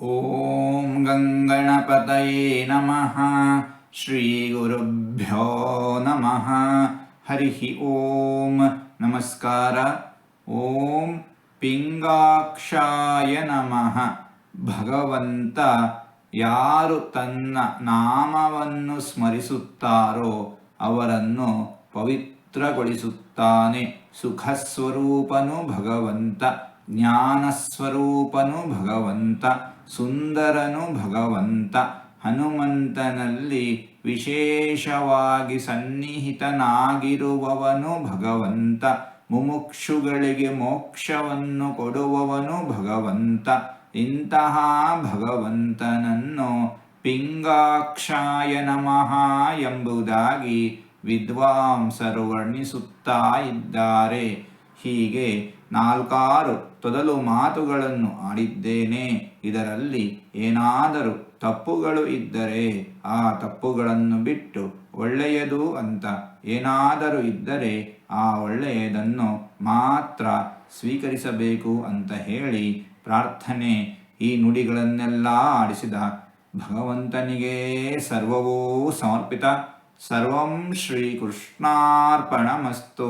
ಓಂ ಗಂಗಣಪತಯೇ ನಮಃ. ಶ್ರೀ ಗುರುಭ್ಯೋ ನಮಃ. ಹರಿ ಓಂ. ನಮಸ್ಕಾರ. ಓಂ ಪಿಂಗಾಕ್ಷಾಯ ನಮಃ. ಭಗವಂತ ಯಾರು ತನ್ನ ನಾಮವನ್ನು ಸ್ಮರಿಸುತ್ತಾರೋ ಅವರನ್ನು ಪವಿತ್ರಗೊಳಿಸುತ್ತಾನೆ. ಸುಖಸ್ವರೂಪನು ಭಗವಂತ, ಜ್ಞಾನಸ್ವರೂಪನು ಭಗವಂತ, ಸುಂದರನು ಭಗವಂತ. ಹನುಮಂತನಲ್ಲಿ ವಿಶೇಷವಾಗಿ ಸನ್ನಿಹಿತನಾಗಿರುವವನು ಭಗವಂತ. ಮುಮುಕ್ಷುಗಳಿಗೆ ಮೋಕ್ಷವನ್ನು ಕೊಡುವವನು ಭಗವಂತ. ಇಂತಹ ಭಗವಂತನನ್ನು ಪಿಂಗಾಕ್ಷಾಯ ನಮಃ ಎಂಬುದಾಗಿ ವಿದ್ವಾಂಸರು ವರ್ಣಿಸುತ್ತಾ ಇದ್ದಾರೆ. ಹೀಗೆ 4 ತೊದಲು ಮಾತುಗಳನ್ನು ಆಡಿದ್ದೇನೆ. ಇದರಲ್ಲಿ ಏನಾದರೂ ತಪ್ಪುಗಳು ಇದ್ದರೆ ಆ ತಪ್ಪುಗಳನ್ನು ಬಿಟ್ಟು ಒಳ್ಳೆಯದು ಅಂತ ಏನಾದರೂ ಇದ್ದರೆ ಆ ಒಳ್ಳೆಯದನ್ನು ಮಾತ್ರ ಸ್ವೀಕರಿಸಬೇಕು ಅಂತ ಹೇಳಿ ಪ್ರಾರ್ಥನೆ. ಈ ನುಡಿಗಳನ್ನೆಲ್ಲ ಆಡಿಸಿದ ಭಗವಂತನಿಗೆ ಸರ್ವವೂ ಸಮರ್ಪಿತ. ಸರ್ವಂ ಶ್ರೀಕೃಷ್ಣಾರ್ಪಣಮಸ್ತು.